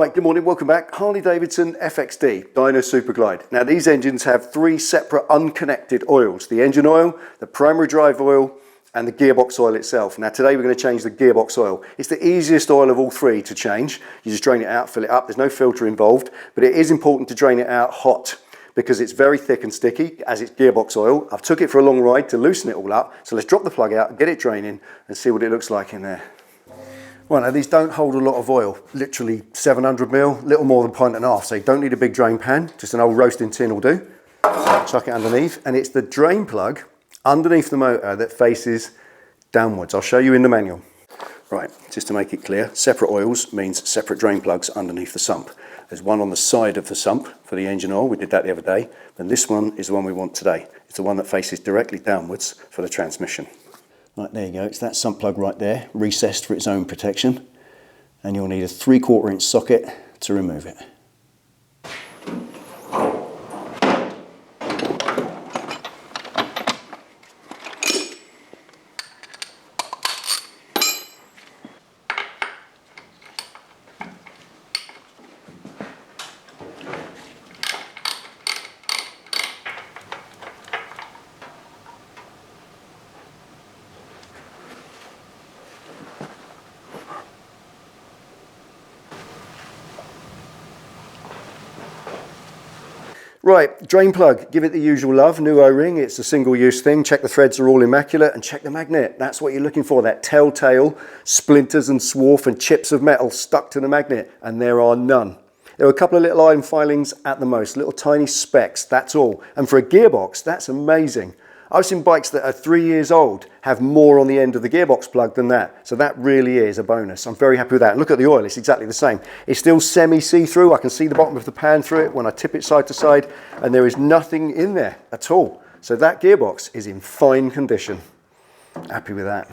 Right, good morning, welcome back. Harley Davidson FXD, Dyna Super Glide. Now these engines have three separate unconnected oils. The engine oil, the primary drive oil, and the gearbox oil itself. Now today we're going to change the gearbox oil. It's the easiest oil of all three to change. You just drain it out, fill it up, there's no filter involved, but it is important to drain it out hot because it's very thick and sticky as it's gearbox oil. I've took it for a long ride to loosen it all up, so let's drop the plug out, get it draining and see what it looks like in there. Right, now these don't hold a lot of oil, literally 700 ml, little more than a pint and a half, so you don't need a big drain pan, just an old roasting tin will do. Chuck it underneath, and it's the drain plug underneath the motor that faces downwards. I'll show you in the manual. Right, just to make it clear, separate oils means separate drain plugs underneath the sump. There's one on the side of the sump for the engine oil, we did that the other day, and this one is the one we want today. It's the one that faces directly downwards for the transmission. Right, there you go, it's that sump plug right there, recessed for its own protection, and you'll need a 3/4 inch socket to remove it. Right, drain plug, give it the usual love, new O-ring, it's a single-use thing, check the threads are all immaculate and check the magnet. That's what you're looking for, that telltale splinters and swarf and chips of metal stuck to the magnet, and there are none. There are a couple of little iron filings at the most, little tiny specks, that's all. And for a gearbox, that's amazing. I've seen bikes that are 3 years old have more on the end of the gearbox plug than that. So that really is a bonus. I'm very happy with that. And look at the oil, it's exactly the same. It's still semi-see-through. I can see the bottom of the pan through it when I tip it side to side, and there is nothing in there at all. So that gearbox is in fine condition. Happy with that.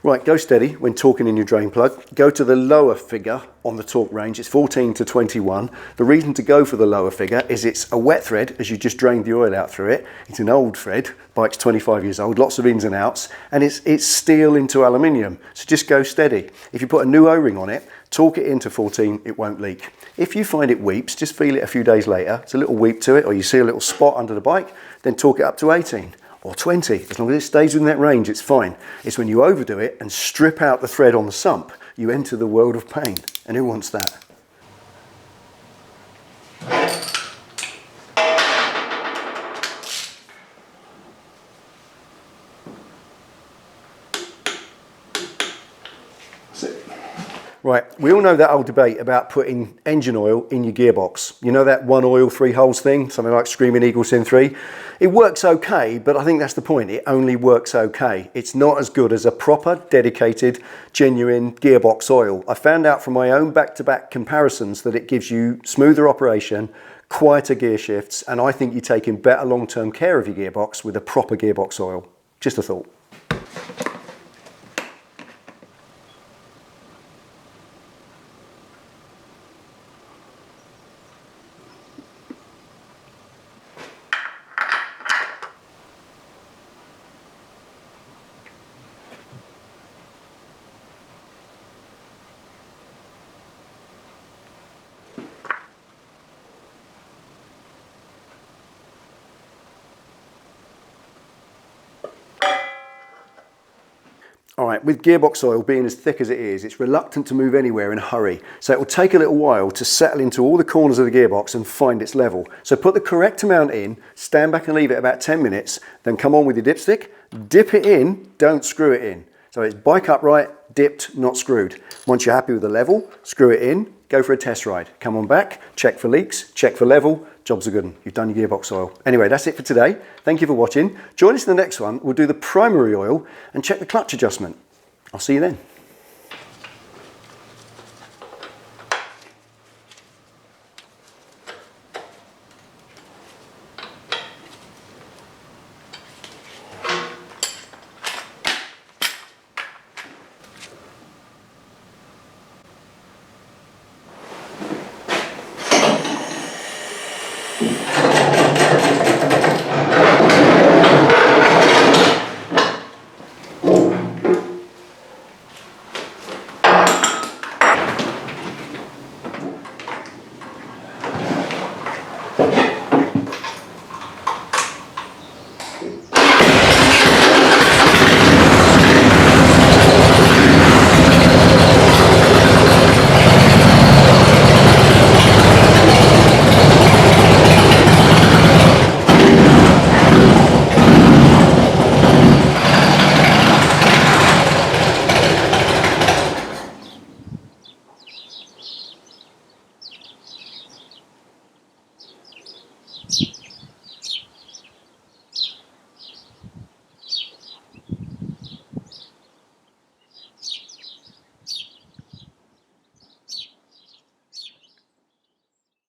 Right, go steady when torquing in your drain plug. Go to the lower figure on the torque range. It's 14 to 21. The reason to go for the lower figure is it's a wet thread as you just drained the oil out through it. It's an old thread, bike's 25 years old, lots of ins and outs, and it's steel into aluminium. So just go steady. If you put a new O-ring on it, torque it into 14, it won't leak. If you find it weeps, just feel it a few days later. It's a little weep to it, or you see a little spot under the bike, then torque it up to 18. Or 20, as long as it stays within that range, it's fine. It's when you overdo it and strip out the thread on the sump, you enter the world of pain. And who wants that? Right, we all know that old debate about putting engine oil in your gearbox. You know that one oil, three holes thing, something like Screaming Eagle Sin 3? It works okay, but I think that's the point. It only works okay. It's not as good as a proper, dedicated, genuine gearbox oil. I found out from my own back-to-back comparisons that it gives you smoother operation, quieter gear shifts, and I think you're taking better long-term care of your gearbox with a proper gearbox oil. Just a thought. All right, with gearbox oil being as thick as it is, it's reluctant to move anywhere in a hurry. So it will take a little while to settle into all the corners of the gearbox and find its level. So put the correct amount in, stand back and leave it about 10 minutes, then come on with your dipstick, dip it in, don't screw it in. So it's bike upright, dipped, not screwed. Once you're happy with the level, screw it in, go for a test ride. Come on back, check for leaks, check for level, job's a good one. You've done your gearbox oil. Anyway, that's it for today. Thank you for watching. Join us in the next one. We'll do the primary oil and check the clutch adjustment. I'll see you then.